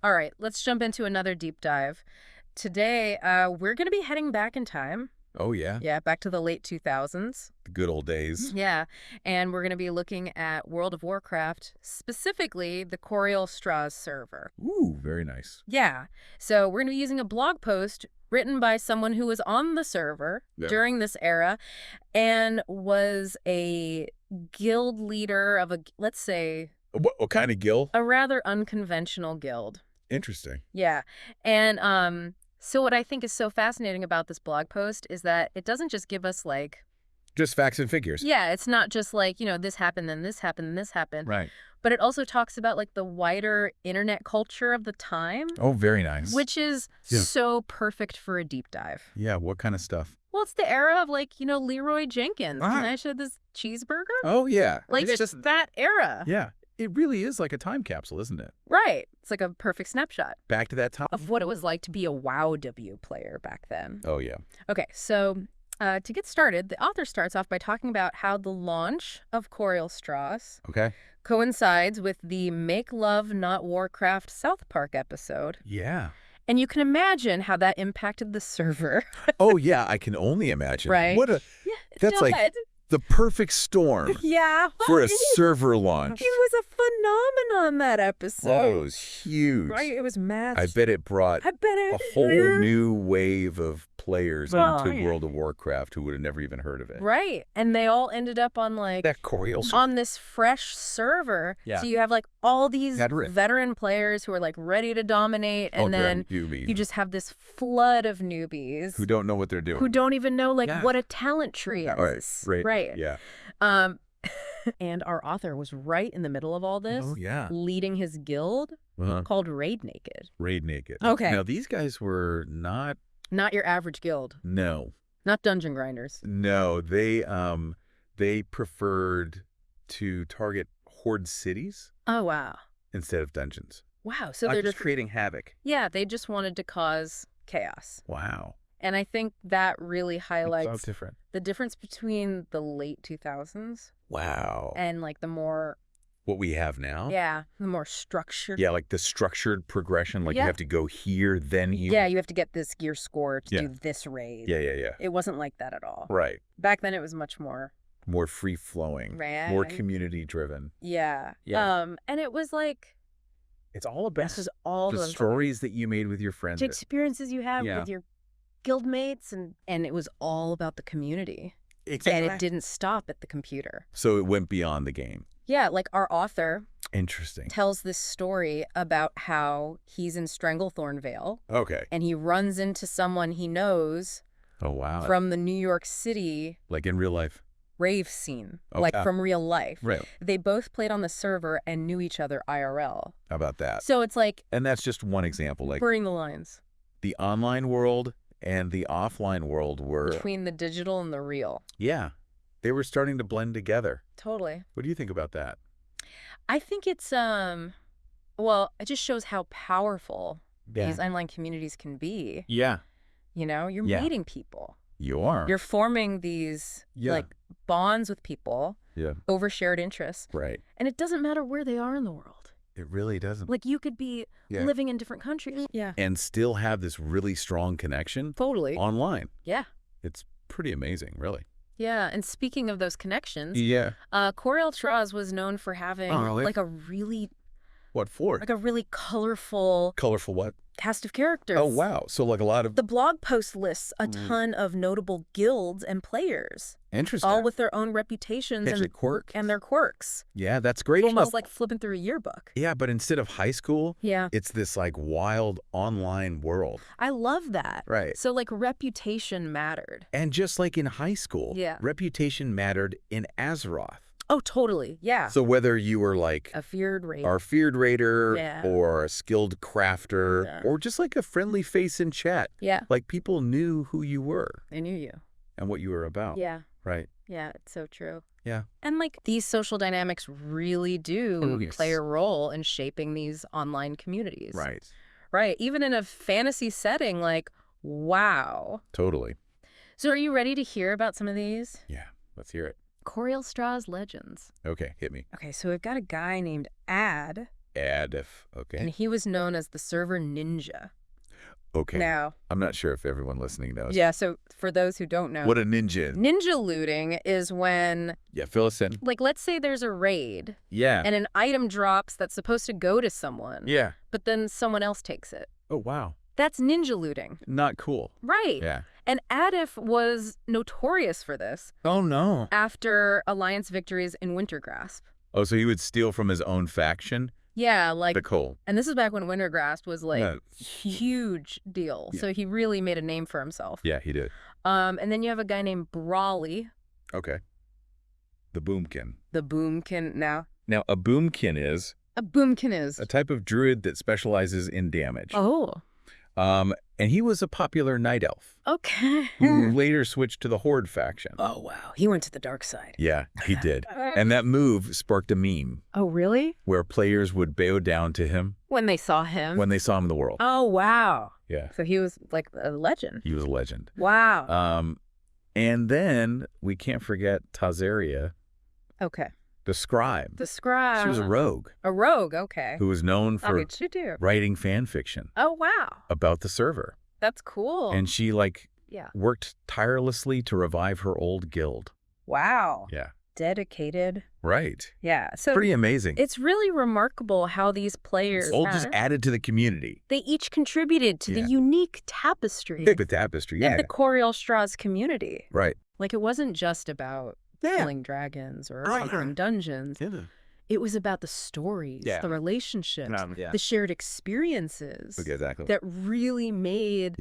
All right, let's jump into another deep dive. Today, we're going to be heading back in time. Oh, yeah? Yeah, back to the late 2000s. The good old days. Yeah, and we're going to be looking at World of Warcraft, specifically the Korialstrasz server. Ooh, very nice. Yeah, so we're going to be using a blog post written by someone who was on the server during this era and was a guild leader of let's say... What kind of guild? A rather unconventional guild. Interesting. Yeah, and so what I think is so fascinating about this blog post is that it doesn't just give us, like... Just facts and figures. Yeah, it's not just like, this happened, then this happened, and this happened. Right. But it also talks about, like, the wider internet culture of the time. Oh, very nice. Which is so perfect for a deep dive. Yeah, what kind of stuff? Well, it's the era of, like, Leroy Jenkins. Can I show this cheeseburger? Oh, yeah. Like, it's just that era. Yeah. It really is like a time capsule, isn't it? Right. It's like a perfect snapshot. Back to that time. Of what it was like to be a WoW player back then. Oh, yeah. Okay, so to get started, the author starts off by talking about how the launch of Korialstrasz coincides with the Make Love Not Warcraft South Park episode. Yeah. And you can imagine how that impacted the server. Oh, yeah, I can only imagine. Right. That's like the perfect storm for a server launch. It was a phenomenon, that episode. Oh, it was huge. Right, it was massive. I bet it brought a whole new wave of players into World of Warcraft who would have never even heard of it. Right, and they all ended up on, like, that Korialstrasz on this fresh server. Yeah. So you have, like, all these veteran players who are, like, ready to dominate, and then you just have this flood of newbies who don't know what they're doing, who don't even know, like, what a talent tree is. Right. Yeah. And our author was right in the middle of all this. Oh, yeah. Leading his guild called Raid Naked. Raid Naked. Okay. Now, these guys were not your average guild. No. Not dungeon grinders. No, they preferred to target horde cities. Oh, wow. Instead of dungeons. Wow. So they're just creating havoc. Yeah, they just wanted to cause chaos. Wow. And I think that really highlights different. The difference between the late 2000s. Wow. And, like, the more... What we have now? Yeah, the more structured. Yeah, like the structured progression. Like you have to go here, then you... Yeah, you have to get this gear score to do this raid. Yeah. It wasn't like that at all. Right. Back then it was much more... More free-flowing. Right. More community-driven. Yeah. And it was like... It's all about all the stories that you made with your friends. The experiences you had with your guildmates, and it was all about the community. Exactly. And it didn't stop at the computer. So it went beyond the game. Yeah, like our author tells this story about how he's in Stranglethorn Vale. Okay. And he runs into someone he knows from the New York City... Like in real life? Rave scene, like from real life. Right. They both played on the server and knew each other IRL. How about that? So it's like... And that's just one example. Like blurring the lines. The online world and the offline world were... Between the digital and the real. Yeah. They were starting to blend together. Totally. What do you think about that? I think it's, well, it just shows how powerful these online communities can be. Yeah. You're meeting people. You are. You're forming these, like, bonds with people over shared interests. Right. And it doesn't matter where they are in the world. It really doesn't. Like, you could be living in different countries. Yeah. And still have this really strong connection. Totally. Online. Yeah. It's pretty amazing, really. Yeah, and speaking of those connections, Korialstrasz was known for having like a really... What for? Like a really colorful... Colorful what? Cast of characters. Oh, wow. So like a lot of... The blog post lists a ton of notable guilds and players. Interesting. All with their own reputations and their quirks. Yeah, that's great. It's almost like flipping through a yearbook. Yeah, but instead of high school, it's this like wild online world. I love that. Right. So like reputation mattered. And just like in high school, reputation mattered in Azeroth. Oh, totally. Yeah. So whether you were like a feared raider, or a skilled crafter, or just like a friendly face in chat. Yeah. Like people knew who you were. They knew you. And what you were about. Yeah. Right. Yeah, it's so true. Yeah. And like these social dynamics really do play a role in shaping these online communities. Right. Right. Even in a fantasy setting, like, wow. Totally. So are you ready to hear about some of these? Yeah. Let's hear it. Korialstrasz legends. Okay, hit me. Okay, so we've got a guy named Ad Adif. Okay. And he was known as the server ninja. Okay. Now, I'm not sure if everyone listening knows. Yeah, so for those who don't know. What a ninja is. Ninja looting is when... Yeah, fill us in. Like, let's say there's a raid. Yeah. And an item drops that's supposed to go to someone. Yeah. But then someone else takes it. Oh, wow. That's ninja looting. Not cool. Right. Yeah. And Adif was notorious for this. Oh, no. After Alliance victories in Wintergrasp. Oh, so he would steal from his own faction? Yeah, like... The coal. And this is back when Wintergrasp was, like, huge deal. Yeah. So he really made a name for himself. Yeah, he did. And then you have a guy named Brawley. Okay. The Boomkin. The Boomkin now. Now, a Boomkin is... A Boomkin is... a type of druid that specializes in damage. Oh. And he was a popular night elf. Okay. Who later switched to the Horde faction. Oh, wow. He went to the dark side. Yeah, he did. And that move sparked a meme. Oh, really? Where players would bow down to him. When they saw him? When they saw him in the world. Oh, wow. Yeah. So he was like a legend. He was a legend. Wow. And then we can't forget Tazaria. Okay. The scribe. The scribe. She was a rogue. A rogue, okay. Who was known for writing fan fiction. Oh, wow. About the server. That's cool. And she, like, worked tirelessly to revive her old guild. Wow. Yeah. Dedicated. Right. Yeah. So pretty amazing. It's really remarkable how these players... all just added to the community. They each contributed to the unique tapestry. The tapestry, yeah. And the Korialstrasz community. Right. Like, it wasn't just about... killing dragons or conquering dungeons. Yeah. It was about the stories, the relationships, the shared experiences that really made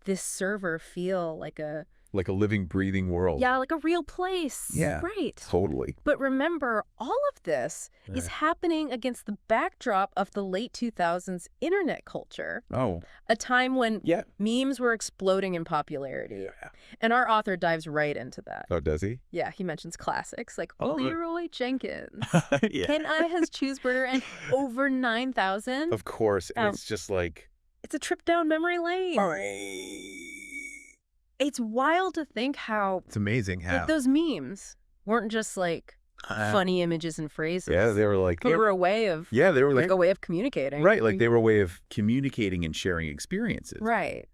this server feel like a living, breathing world. Yeah, like a real place. Yeah, right. Totally. But remember, all of this is happening against the backdrop of the late 2000s internet culture. Oh. A time when memes were exploding in popularity. Yeah. And our author dives right into that. Oh, does he? Yeah, he mentions classics like Leroy Jenkins. Can I has Cheeseburger and over 9,000? Of course. And it's just like... it's a trip down memory lane. It's wild to think how... it's amazing how... like, those memes weren't just, like, funny images and phrases. Yeah, they were like... they were a way of... yeah, they were like... a way of communicating. Right, like they were a way of communicating and sharing experiences. Right.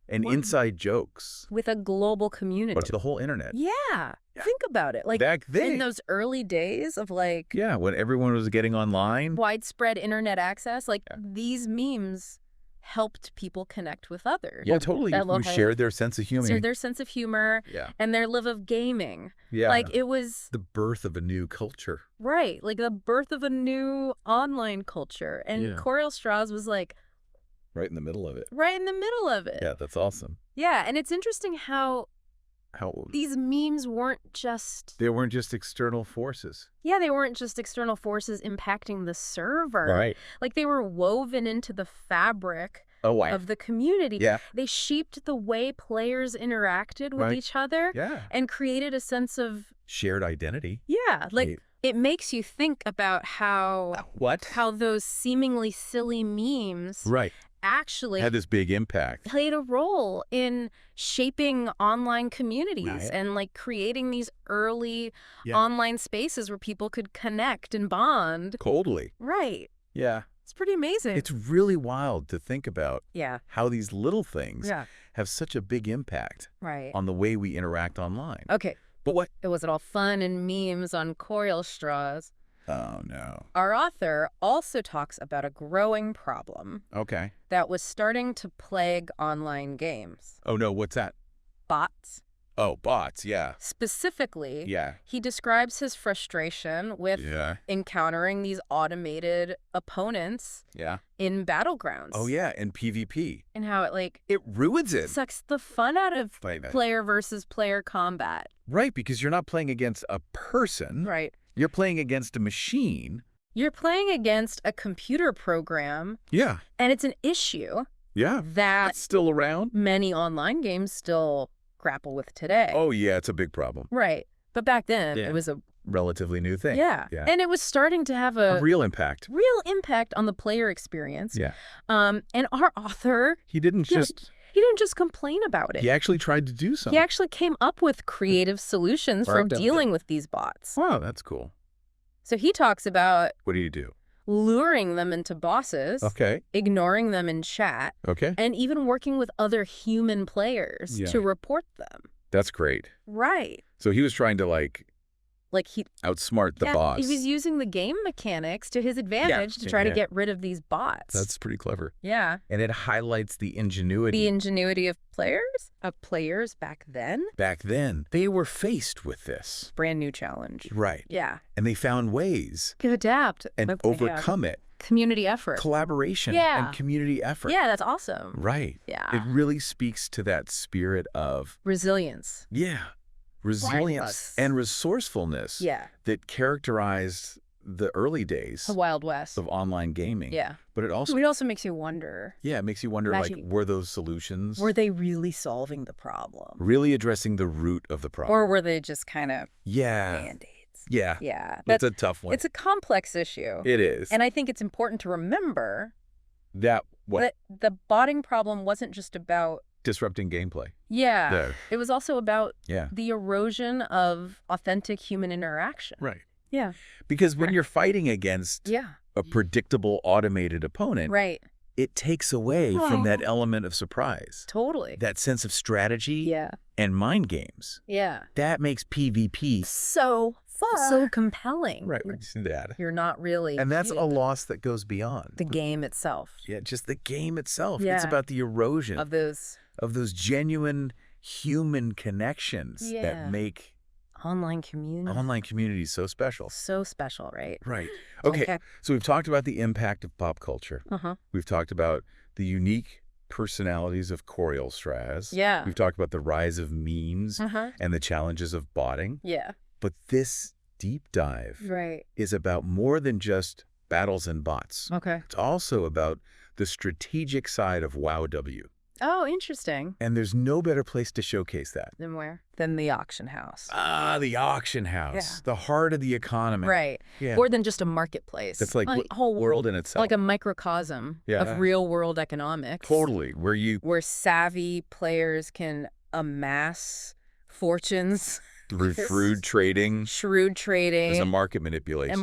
And inside jokes. With a global community. But to the whole internet. Yeah. Think about it. Like, back then, in those early days of, like... yeah, when everyone was getting online. Widespread internet access, like, these memes... helped people connect with others. Yeah, totally. Who shared their sense of humor. Shared their sense of humor and their love of gaming. Yeah. Like, it was... the birth of a new culture. Right. Like, the birth of a new online culture. And Korialstrasz was, like... right in the middle of it. Right in the middle of it. Yeah, that's awesome. Yeah, and it's interesting how these memes weren't just... they weren't just external forces. Yeah, they weren't just external forces impacting the server. Right. Like, they were woven into the fabric of the community. Yeah. They shaped the way players interacted with each other and created a sense of... shared identity. Yeah, like... it makes you think about how... how those seemingly silly memes... actually had this big impact. Played a role in shaping online communities and like creating these early online spaces where people could connect and bond. Totally. Right. Yeah. It's pretty amazing. It's really wild to think about how these little things have such a big impact on the way we interact online. Okay. But what? It wasn't all fun and memes on Korialstrasz. Oh, no. Our author also talks about a growing problem. Okay. That was starting to plague online games. Oh, no. What's that? Bots. Oh, bots. Yeah. Specifically, he describes his frustration with encountering these automated opponents in Battlegrounds. Oh, yeah. And PvP. And how it, like... it ruins it. Sucks the fun out of player versus player combat. Right, because you're not playing against a person. Right. You're playing against a machine. You're playing against a computer program. Yeah. And it's an issue. Yeah. That's still around. Many online games still grapple with today. Oh, yeah. It's a big problem. Right. But back then, it was a... relatively new thing. Yeah. And it was starting to have a real impact. Real impact on the player experience. Yeah. And our author... he didn't just complain about it. He actually tried to do something. He actually came up with creative solutions for dealing with these bots. Wow, that's cool. So he talks about... what do you do? luring them into bosses, ignoring them in chat, and even working with other human players to report them. That's great. Right. So he was trying to he outsmart the bots. He was using the game mechanics to his advantage to try to get rid of these bots. That's pretty clever. Yeah. And it highlights the ingenuity. The ingenuity of players back then. Back then, they were faced with this. Brand new challenge. Right. Yeah. And they found ways to adapt and overcome it. Community effort. Collaboration and community effort. Yeah, that's awesome. Right. Yeah. It really speaks to that spirit of resilience. Yeah. Resilience and resourcefulness that characterized the early days, the Wild West of online gaming. Yeah. But it also makes you wonder. Yeah, it makes you wonder, were those solutions? Were they really solving the problem? Really addressing the root of the problem? Or were they just kind of Band-Aids? Yeah. Yeah. It's a tough one. It's a complex issue. It is. And I think it's important to remember that the botting problem wasn't just about disrupting gameplay. Yeah. It was also about the erosion of authentic human interaction. Right. Yeah. Because when you're fighting against a predictable automated opponent, it takes away from that element of surprise. Totally. That sense of strategy and mind games. Yeah. That makes PvP so compelling. Right. You're not really. And that's a loss that goes beyond the game itself. Yeah, just the game itself. Yeah. It's about the erosion of those genuine human connections that make online communities so special. So special, right? Right. Okay. So we've talked about the impact of pop culture. We've talked about the unique personalities of Korialstrasz. Yeah. We've talked about the rise of memes and the challenges of botting. Yeah. But this deep dive is about more than just battles and bots. Okay. It's also about the strategic side of WoW. Oh, interesting. And there's no better place to showcase that. Than where? Than the auction house. Ah, the auction house. The heart of the economy. Right. Yeah. More than just a marketplace. That's like a whole world in itself. Like a microcosm of real world economics. Totally. Where savvy players can amass fortunes. Through shrewd trading. As a market manipulation.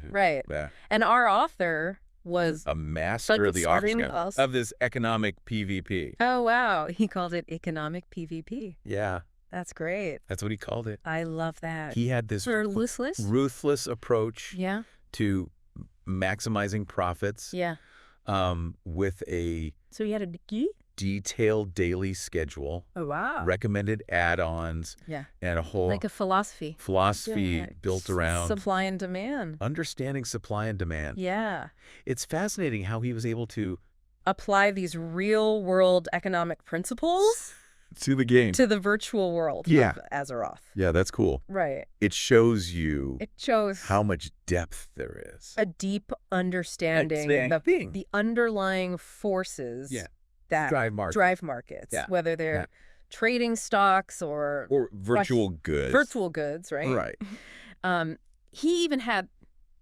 Right. Yeah. And our author was a master of the auction house of this economic PvP. Oh, wow. He called it economic PvP. Yeah. That's great. That's what he called it. I love that. He had this ruthless approach to maximizing profits. Yeah. With a So he had a detailed daily schedule. Oh, wow. Recommended add-ons. Yeah. And a whole like a philosophy built around supply and demand. Understanding supply and demand. Yeah. It's fascinating how he was able to apply these real world economic principles to the game, to the virtual world of Azeroth. Yeah, that's cool. Right. It shows how much depth there is. A deep understanding of the underlying forces that drive markets, whether they're trading stocks or virtual goods. Virtual goods, right? Right. He even had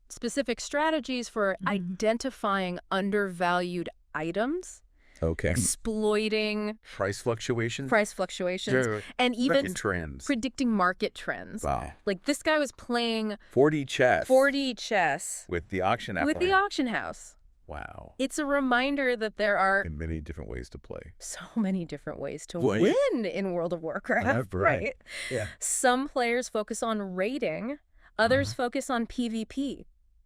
specific strategies for identifying undervalued items. Okay. Exploiting price fluctuations, and even trends. Predicting market trends. Wow. Like this guy was playing 4D chess with the auction house. Wow. It's a reminder that there are many different ways to play. So many different ways to win in World of Warcraft. Right. Yeah. Some players focus on raiding, others focus on PvP.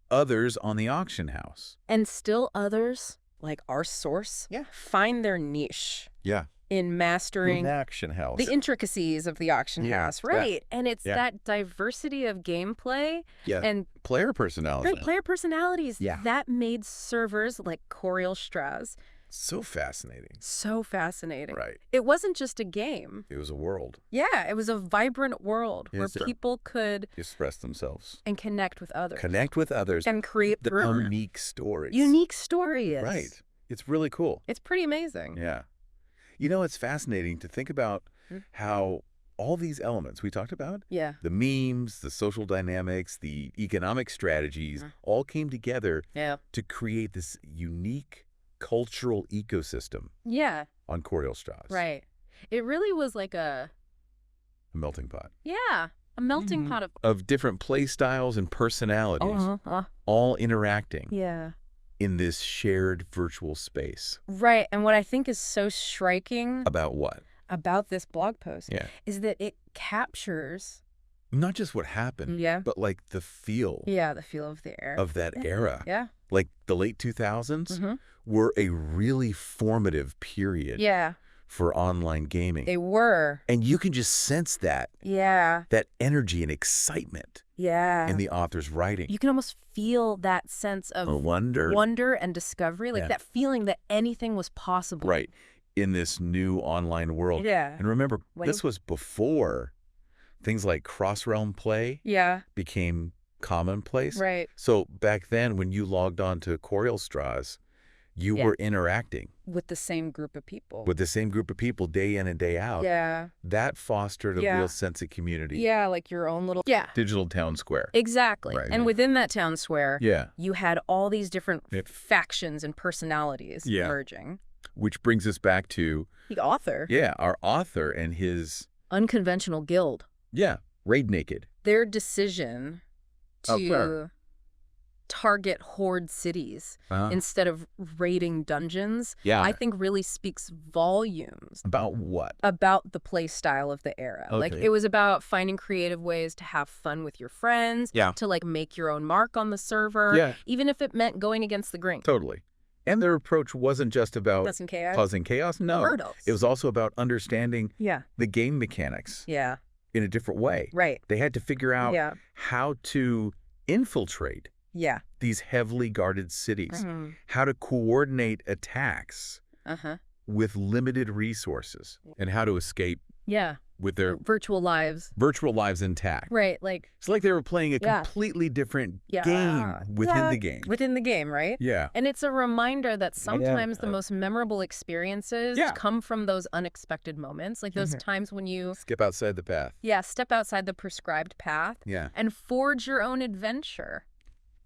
Others on the auction house. And still others, like our source, find their niche. Yeah. In mastering the auction house, the intricacies of the auction house, right? And it's that diversity of gameplay and player personalities. Right, player personalities that made servers like Korialstrasz so fascinating. So fascinating. Right. It wasn't just a game. It was a world. Yeah, it was a vibrant world where people could express themselves and connect with others. And create the unique stories. Unique stories. Right. It's really cool. It's pretty amazing. Yeah. You know, it's fascinating to think about how all these elements we talked about, the memes, the social dynamics, the economic strategies, all came together to create this unique cultural ecosystem on Korialstrasz. Right. It really was like a melting pot. Yeah. A melting pot of different play styles and personalities, all interacting in this shared virtual space. Right. And what I think is so striking about what? About this blog post is that it captures not just what happened, but like the feel. Yeah, the feel of the era. Of that era. Yeah. Like the late 2000s were a really formative period. For online gaming. They were. And you can just sense that. That energy and excitement. In the author's writing. You can almost feel that sense of wonder and discovery, like that feeling that anything was possible. Right. In this new online world. And remember, this was before things like cross-realm play became commonplace. Right. So back then, when you logged on to Korialstrasz, you were interacting. With the same group of people. With the same group of people day in and day out. That fostered a real sense of community. Like your own little digital town square. Exactly. Right. And within that town square, you had all these different factions and personalities emerging. Which brings us back to the author. Our author and his unconventional guild. Raid Naked. Their decision to target horde cities instead of raiding dungeons, I think really speaks volumes. About what? About the play style of the era. Like, it was about finding creative ways to have fun with your friends, to, like, make your own mark on the server, even if it meant going against the grain. Totally. And their approach wasn't just about causing chaos. No. Hurdles. It was also about understanding the game mechanics in a different way. Right. They had to figure out how to infiltrate these heavily guarded cities, how to coordinate attacks with limited resources, and how to escape with their virtual lives intact. Right. Like, it's like they were playing a completely different game within the game. Within the game, right? And it's a reminder that sometimes the most memorable experiences come from those unexpected moments, like those times when you skip outside the path. Step outside the prescribed path and forge your own adventure.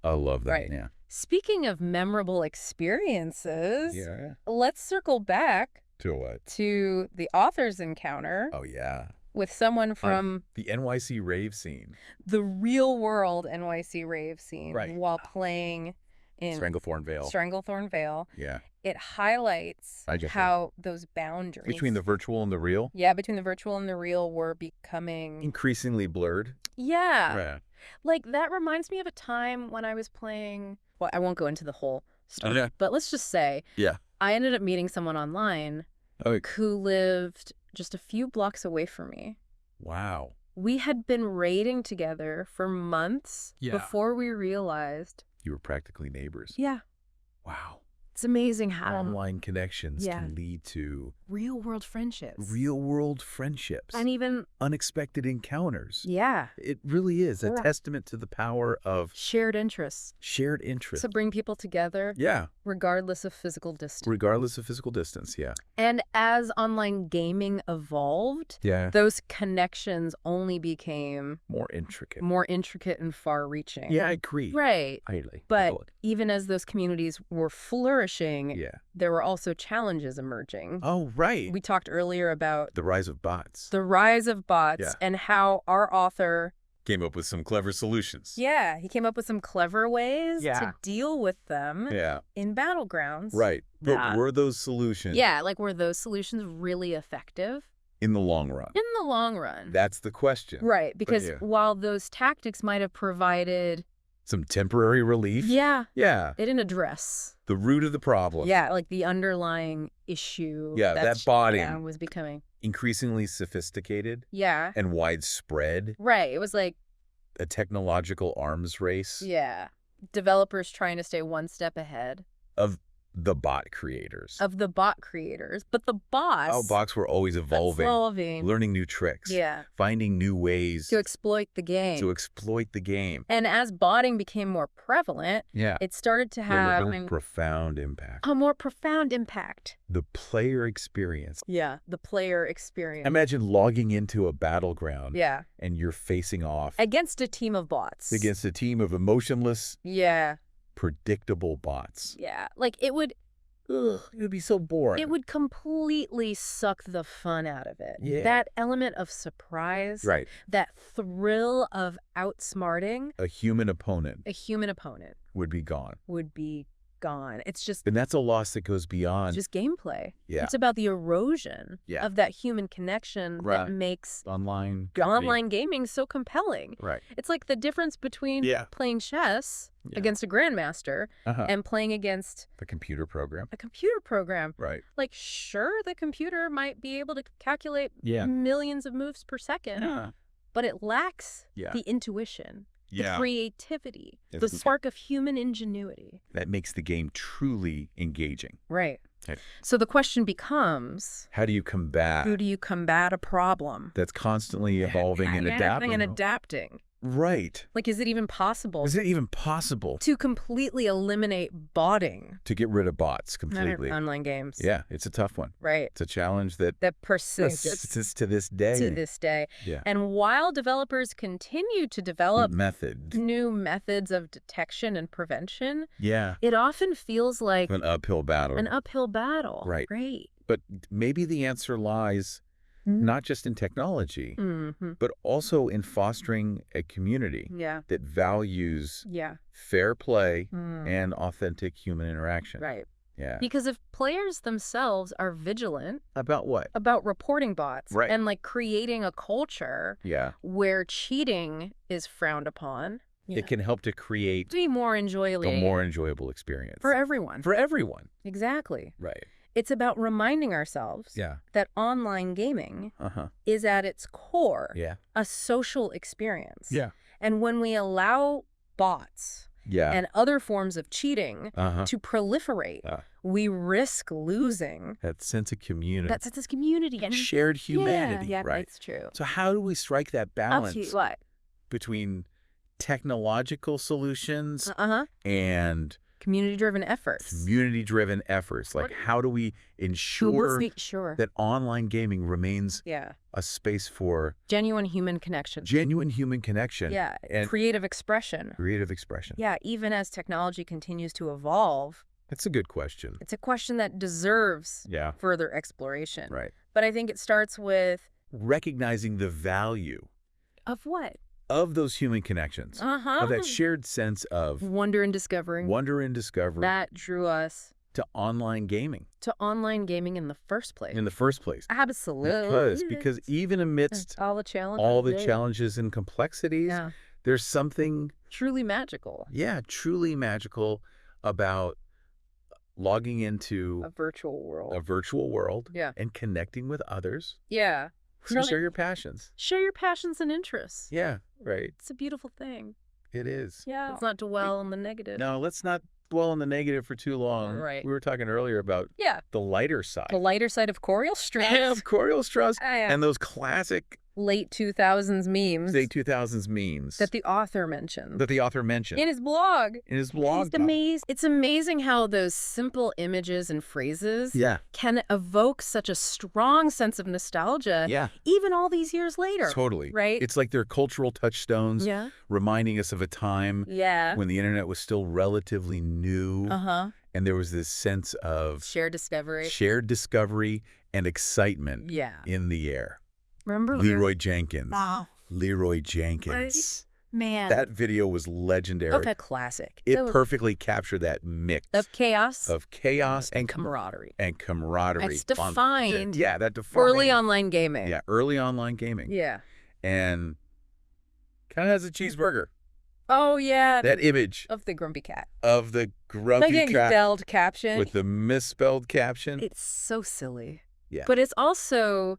I love that. Right. Speaking of memorable experiences, let's circle back to what? To the author's encounter. Oh, yeah. With someone from the NYC rave scene. The real world NYC rave scene. Right. While playing in Stranglethorn Vale. Yeah. It highlights how those boundaries between the virtual and the real. Yeah, between the virtual and the real were becoming increasingly blurred. Yeah. Like, that reminds me of a time when I was playing, well, I won't go into the whole story, but let's just say I ended up meeting someone online who lived just a few blocks away from me. Wow. We had been raiding together for months before we realized. You were practically neighbors. Yeah. Wow. It's amazing how online connections can lead to real-world friendships. Real-world friendships. And even unexpected encounters. Yeah. It really is a testament to the power of shared interests. Shared interests. To bring people together. Yeah. Regardless of physical distance. Regardless of physical distance, yeah. And as online gaming evolved, those connections only became more intricate and far-reaching. Yeah, I agree. Right. Highly. But even as those communities were flourishing, there were also challenges emerging. Oh, right. We talked earlier about the rise of bots. And how our author came up with some clever solutions. Yeah, he came up with some clever ways to deal with them in Battlegrounds. Right. But were those solutions? Yeah, like, were those solutions really effective? In the long run. In the long run. That's the question. Right, because while those tactics might have provided some temporary relief. Yeah. They didn't address the root of the problem. Yeah, like the underlying issue. That botting was becoming increasingly sophisticated. Yeah. And widespread. Right. It was like a technological arms race. Yeah. Developers trying to stay one step ahead of the bot creators. But the bots. Oh, bots were always evolving. Learning new tricks. Yeah. Finding new ways. To exploit the game. And as botting became more prevalent, it started to have a more profound impact. The player experience. Yeah, the player experience. Imagine logging into a battleground. Yeah. And you're facing off. Against a team of bots. Against a team of emotionless. Yeah. Predictable bots. Yeah, like, it would, Ugh, it would be so boring. It would completely suck the fun out of it. Yeah. That element of surprise, right. That thrill of outsmarting a human opponent would be gone. It's just... And that's a loss that goes beyond... just gameplay. Yeah. It's about the erosion of that human connection that makes online gaming so compelling. Right. It's like the difference between playing chess against a grandmaster and playing against... the computer program. A computer program. Right. Like, sure, the computer might be able to calculate millions of moves per second, but it lacks the intuition. The creativity, the spark of human ingenuity. That makes the game truly engaging. Right. So the question becomes... how do you combat a problem that's constantly evolving and adapting? Right. Like, is it even possible? To completely eliminate botting? To get rid of bots completely. Online games. Yeah, it's a tough one. Right. It's a challenge that persists to this day. Yeah. And while developers continue to develop new methods of detection and prevention, it often feels like an uphill battle. Right. But maybe the answer lies not just in technology, but also in fostering a community that values fair play and authentic human interaction. Right. Yeah. Because if players themselves are vigilant... about what? About reporting bots. Right. And like creating a culture where cheating is frowned upon... it can help to create... a more enjoyable experience. For everyone. Exactly. Right. It's about reminding ourselves that online gaming is at its core a social experience. Yeah. And when we allow bots and other forms of cheating to proliferate, we risk losing that sense of community. And shared humanity. Yeah, right. That's true. So how do we strike that balance between technological solutions and community-driven efforts? Like, how do we ensure that online gaming remains a space for genuine human connection? Yeah. And creative expression. Yeah, even as technology continues to evolve. That's a good question. It's a question that deserves further exploration. Right. But I think it starts with... recognizing the value. Of what? Of those human connections, of that shared sense of wonder and discovery that drew us to online gaming. In the first place. Absolutely. Because even amidst all the challenges and complexities, there's something truly magical. Yeah, truly magical about logging into a virtual world and connecting with others. Yeah. Share your passions. And interests. Yeah, right. It's a beautiful thing. It is. Yeah. Let's not dwell on the negative. No, let's not dwell on the negative for too long. Right. We were talking earlier about the lighter side. The lighter side of Korialstrasz. Yeah, of Korialstrasz. And those classic... late 2000s memes. That the author mentioned. In his blog. It's amazing. It's amazing how those simple images and phrases can evoke such a strong sense of nostalgia even all these years later. Totally. Right? It's like they're cultural touchstones reminding us of a time when the internet was still relatively new. And there was this sense of shared discovery and excitement in the air. Remember Leroy Jenkins. Wow. Man. That video was legendary. Okay, classic. It perfectly captured that mix of chaos and camaraderie. It's defined. That defined early online gaming. Yeah, early online gaming. Yeah. And kind of has a cheeseburger. Oh, yeah. That image. Of the grumpy cat. Of the grumpy cat. Misspelled caption. With the misspelled caption. It's so silly. Yeah. But it also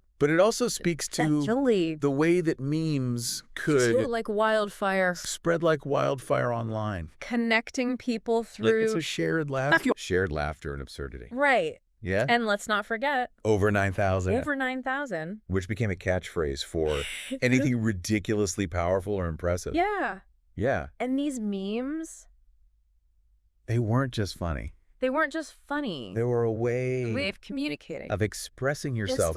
speaks to the way that memes could spread like wildfire online. Connecting people through... It's a shared laughter and absurdity. Right. Yeah. And let's not forget... Over 9,000. Over 9,000. Which became a catchphrase for anything ridiculously powerful or impressive. Yeah. Yeah. And these memes... they weren't just funny. They were a way of communicating. Of expressing yourself.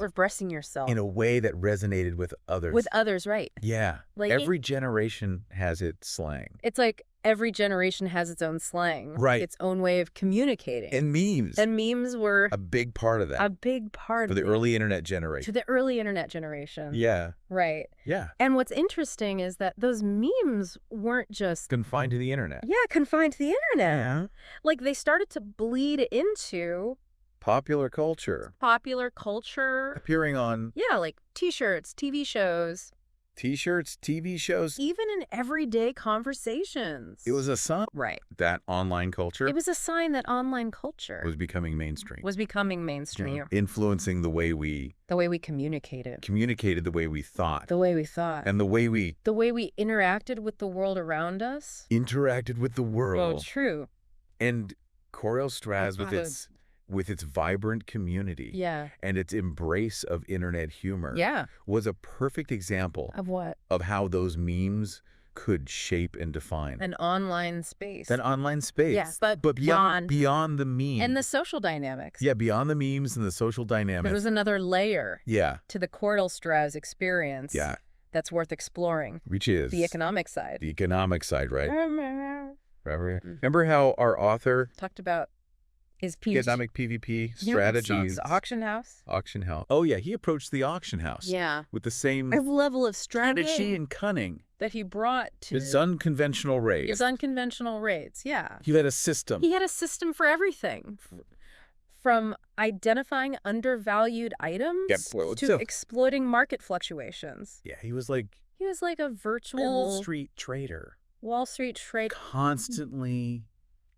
In a way that resonated with others. Right. Yeah. Like every generation has its slang. It's like every generation has its own slang. Right. Its own way of communicating. And memes. And memes were a big part of that. A big part for the early internet generation. To the early internet generation. Yeah. Right. Yeah. And what's interesting is that those memes weren't just confined to the internet. Yeah, confined to the internet. Yeah. Like they started to bleed into popular culture. Popular culture. Appearing on Yeah, like t-shirts, TV shows. T-shirts, TV shows. Even in everyday conversations. It was a sign that online culture. It was a sign that online culture was becoming mainstream. Influencing the way we communicated. Communicated the way we thought. The way we thought. And the way we interacted with the world around us. Interacted with the world. Oh, true. And Korialstrasz with its vibrant community and its embrace of internet humor was a perfect example of what? Of how those memes could shape and define an online space. Yes, but beyond the meme. And the social dynamics. Yeah, beyond the memes and the social dynamics. There was another layer to the Korialstrasz experience that's worth exploring. Which is the economic side. The economic side, right? Remember how our author talked about his economic PvP strategies. Auction house. Oh, yeah. He approached the auction house. Yeah. With the same level of strategy and cunning that he brought to his unconventional rates. Yeah. He had a system. He had a system for everything. From identifying undervalued items to exploiting market fluctuations. Yeah, he was like a virtual Wall Street trader.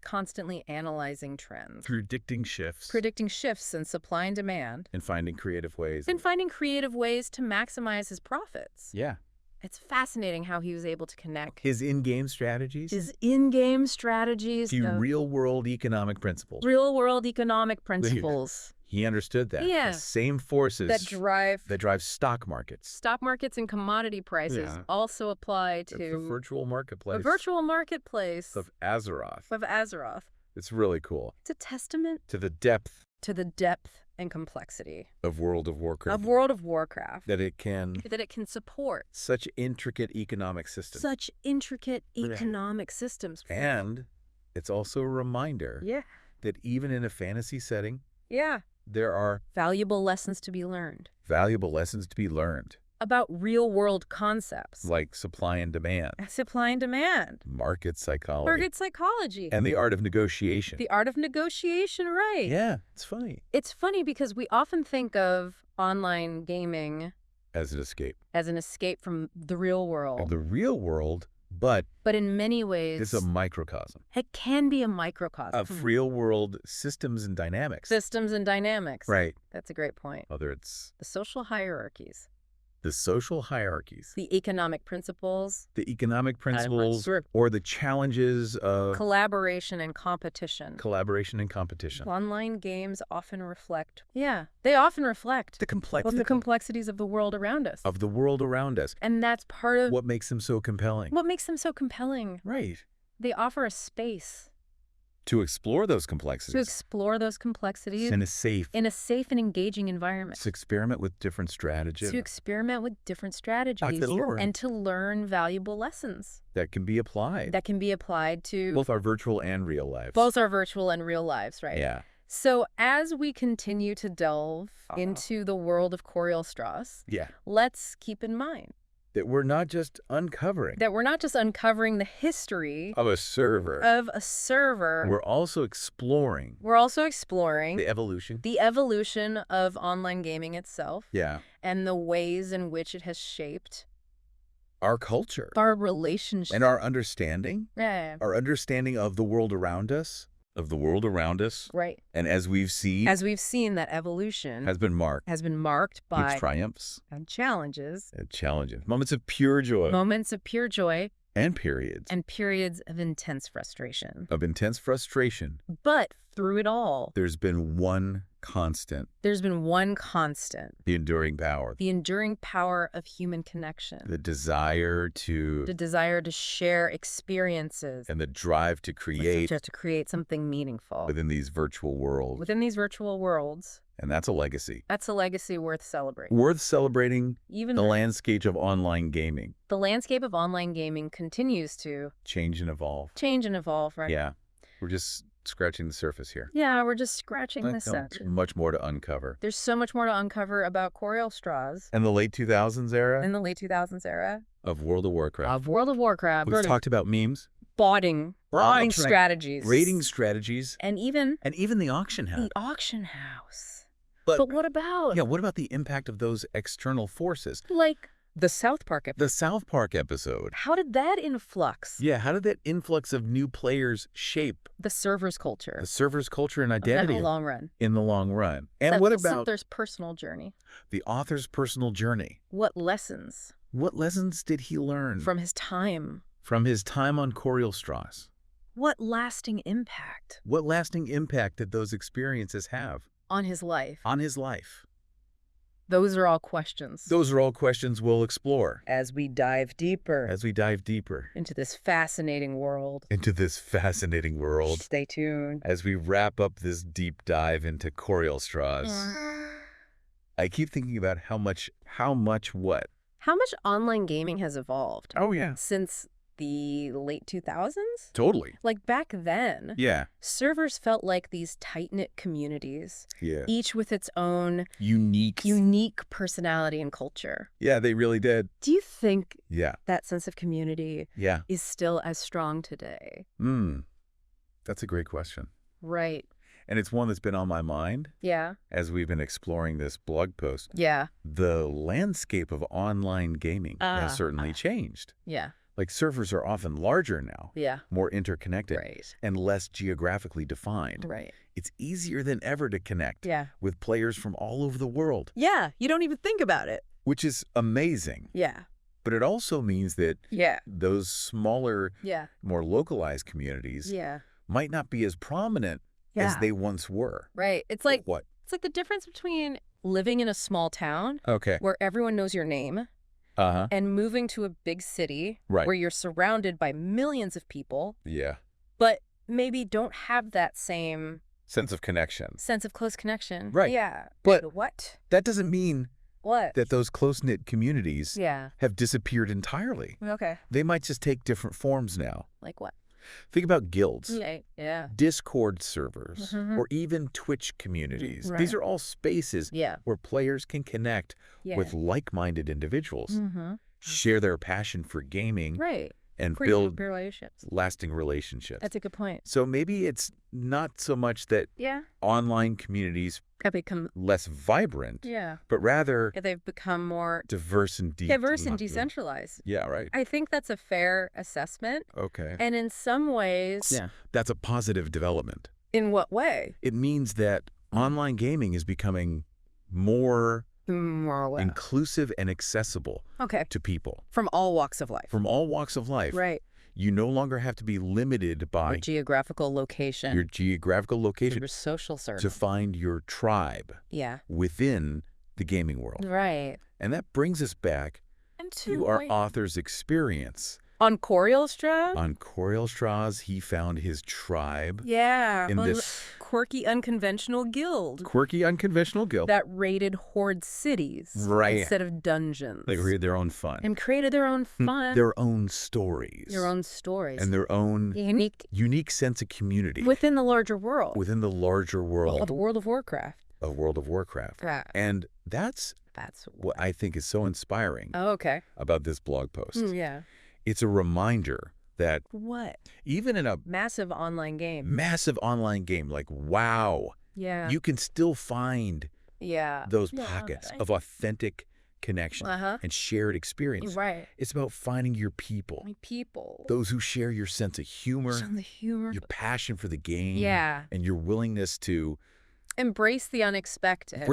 Constantly analyzing trends. Predicting shifts in supply and demand. And finding creative ways. To maximize his profits. Yeah. It's fascinating how he was able to connect his in-game strategies. To real-world economic principles. He understood that. Yeah. The same forces that drive stock markets. Stock markets and commodity prices also apply to the virtual marketplace. The virtual marketplace of Azeroth. It's really cool. It's a testament to the depth and complexity of World of Warcraft. That it can support such intricate economic systems. And it's also a reminder that even in a fantasy setting, there are valuable lessons to be learned about real-world concepts like supply and demand, market psychology, and the art of negotiation. Right. Yeah, it's funny. It's funny because we often think of online gaming as an escape from the real world. But in many ways, it's a microcosm. It can be a microcosm of real-world systems and dynamics. Right. That's a great point. Whether it's the social hierarchies. The economic principles. Or the challenges of collaboration and competition. Online games often reflect. The complexities of the world around us. And that's part of what makes them so compelling. Right. They offer a space to explore those complexities. In a safe and engaging environment. To experiment with different strategies. And to learn valuable lessons. That can be applied. To both our virtual and real lives. Right? Yeah. So as we continue to delve into the world of Korialstrasz, let's keep in mind that we're not just uncovering the history of a server. We're also exploring the evolution of online gaming itself. Yeah. And the ways in which it has shaped our culture, our relationships, and our understanding. Yeah. Our understanding of the world around us. Right. And as we've seen that evolution has been marked by its triumphs and challenges. Moments of pure joy. And periods of intense frustration. But through it all, there's been one constant. The enduring power. Of human connection. The desire to share experiences. And the drive to create something meaningful. within these virtual worlds. And that's a legacy. That's a legacy worth celebrating. Worth celebrating. Even the landscape of online gaming. The landscape of online gaming continues to change and evolve. Change and evolve, right? Yeah. We're just scratching the surface here. Yeah, we're just scratching the surface. Much more to uncover. There's so much more to uncover about Korialstrasz. And the late 2000s era? In the late 2000s era. Of World of Warcraft. Of World of Warcraft. We've talked about memes. Botting strategies. Rating strategies. And even the auction house. The auction house. But what about? Yeah, what about the impact of those external forces? Like the South Park episode. The South Park episode. How did that influx? Yeah, how did that influx of new players shape the server's culture? The server's culture and identity. In the long run. In the long run. And what about the author's personal journey? The author's personal journey. What lessons? What lessons did he learn? From his time. From his time on Korialstrasz. What lasting impact? What lasting impact did those experiences have? On his life. On his life. Those are all questions. Those are all questions we'll explore. As we dive deeper. As we dive deeper. Into this fascinating world. Into this fascinating world. Stay tuned. As we wrap up this deep dive into Korialstrasz. I keep thinking about how much what? How much online gaming has evolved. Oh, yeah. Since the late 2000s? Totally. Like back then, servers felt like these tight-knit communities, each with its own unique personality and culture. Yeah, they really did. Do you think that sense of community is still as strong today? That's a great question. Right. And it's one that's been on my mind. Yeah. As we've been exploring this blog post. Yeah. The landscape of online gaming has certainly changed. Yeah. Like servers are often larger now. Yeah. More interconnected. Right. And less geographically defined. Right. It's easier than ever to connect with players from all over the world. Yeah. You don't even think about it. Which is amazing. Yeah. But it also means that those smaller, more localized communities might not be as prominent as they once were. Right. It's like what? It's like the difference between living in a small town where everyone knows your name and moving to a big city where you're surrounded by millions of people. Yeah. But maybe don't have that same sense of connection. Sense of close connection. Right. Yeah. But what? That doesn't mean that those close-knit communities have disappeared entirely. Okay. They might just take different forms now. Like what? Think about guilds, yeah. Discord servers, or even Twitch communities. Right. These are all spaces where players can connect with like-minded individuals, share their passion for gaming, and build lasting relationships. That's a good point. So maybe it's not so much that online communities have become less vibrant, but rather they've become more diverse and decentralized. Yeah, right. I think that's a fair assessment. Okay. And in some ways, that's a positive development. In what way? It means that online gaming is becoming more inclusive and accessible to people. From all walks of life. From all walks of life. Right. You no longer have to be limited by your geographical location. Your social circle. To find your tribe within the gaming world. Right. And that brings us back to our author's experience. On Korialstrasz? On Korialstrasz, he found his tribe. Yeah. In this quirky, unconventional guild. That raided horde cities. Right. Instead of dungeons. They created their own fun. And created their own fun. Their own stories. And their own unique sense of community. Within the larger world. Of the World of Warcraft. Yeah. And that's what I think is so inspiring about this blog post. Yeah. It's a reminder that even in a massive online game, like, wow, you can still find those pockets of authentic connection and shared experience. Right. It's about finding your people. Those who share your sense of humor, your passion for the game, and your willingness to embrace the unexpected.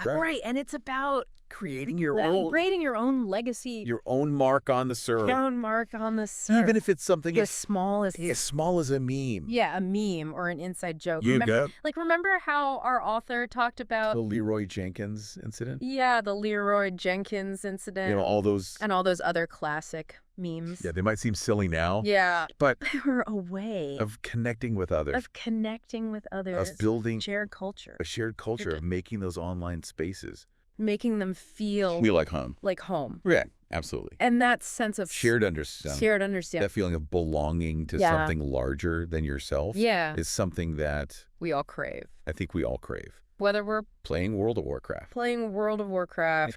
Right. And it's about Creating your own. Creating your own legacy. Your own mark on the serve. Your own mark on the serve. Even if it's something as small as a meme. Yeah, a meme or an inside joke. Remember how our author talked about the Leroy Jenkins incident? Yeah, the Leroy Jenkins incident. All those. And all those other classic memes. Yeah, they might seem silly now. Yeah. But they were a way of connecting with others. Of building shared culture. A shared culture of making those online spaces. Making them feel like home. Like home. Yeah, absolutely. And that sense of shared understanding. That feeling of belonging to something larger than yourself is something that we all crave. I think we all crave. Whether we're playing World of Warcraft.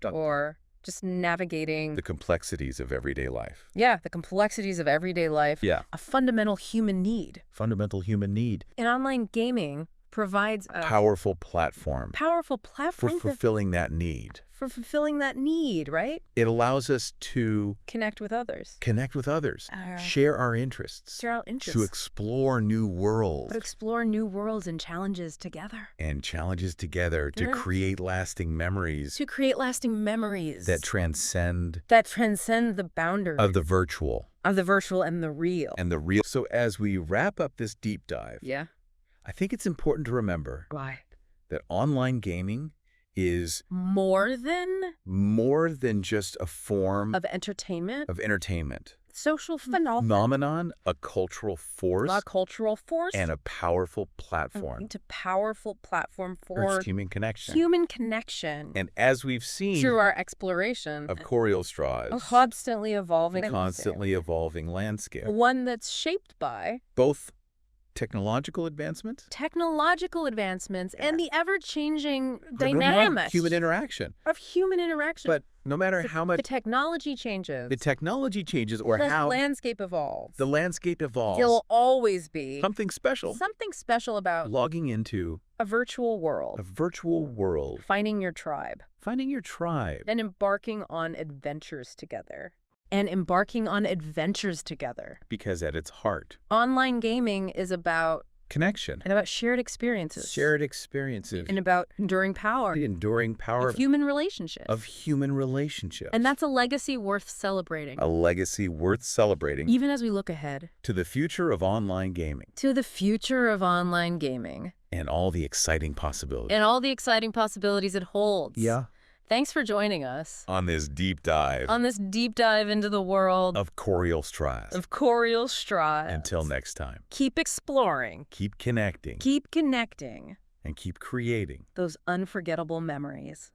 Or just navigating the complexities of everyday life. Yeah, the complexities of everyday life. Yeah. A fundamental human need. In online gaming provides a powerful platform. For fulfilling that need. Right? It allows us to connect with others. Share our interests. To explore new worlds. And challenges together. To create lasting memories. That transcend the boundaries of the virtual. and the real. So as we wrap up this deep dive, Yeah. I think it's important to remember Why? that online gaming is More than just a form of entertainment. Social phenomenon, a cultural force, and a powerful platform for human connection. And as we've seen through our exploration of Korialstrasz, a constantly evolving landscape, one that's shaped by both technological advancements and the ever-changing dynamics of human interaction. But no matter how much the technology changes or the how landscape evolves, there'll always be something special about logging into a virtual world, finding your tribe, and embarking on adventures together. Because at its heart, online gaming is about connection and about shared experiences, and about enduring power of human relationships. And that's a legacy worth celebrating. Even as we look ahead to the future of online gaming. And all the exciting possibilities. It holds. Yeah. Thanks for joining us on this deep dive into the world of Korialstrasz. Until next time. Keep exploring. Keep connecting. Keep connecting. And keep creating those unforgettable memories.